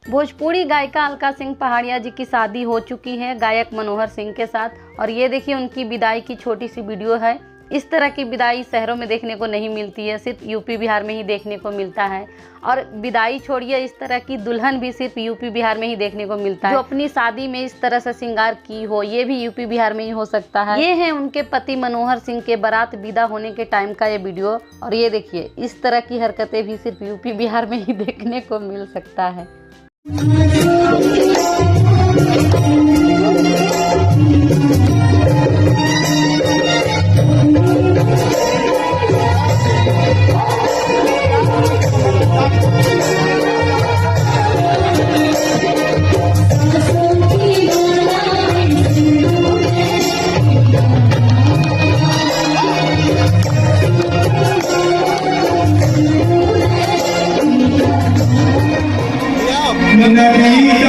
भोजपुरी गायिका अलका सिंह पहाड़िया जी की शादी हो चुकी है गायक मनोहर सिंह के साथ। और ये देखिए उनकी विदाई की छोटी सी वीडियो है। इस तरह की विदाई शहरों में देखने को नहीं मिलती है, सिर्फ यूपी बिहार में ही देखने को मिलता है। और विदाई छोड़िए, इस तरह की दुल्हन भी सिर्फ यूपी बिहार में ही देखने को मिलता है। जो अपनी शादी में इस तरह से श्रृंगार की हो, ये भी यूपी बिहार में ही हो सकता है। ये है उनके पति मनोहर सिंह के बारात विदा होने के टाइम का ये वीडियो। और ये देखिए इस तरह की हरकतें भी सिर्फ यूपी बिहार में ही देखने को मिल सकता है। नगरी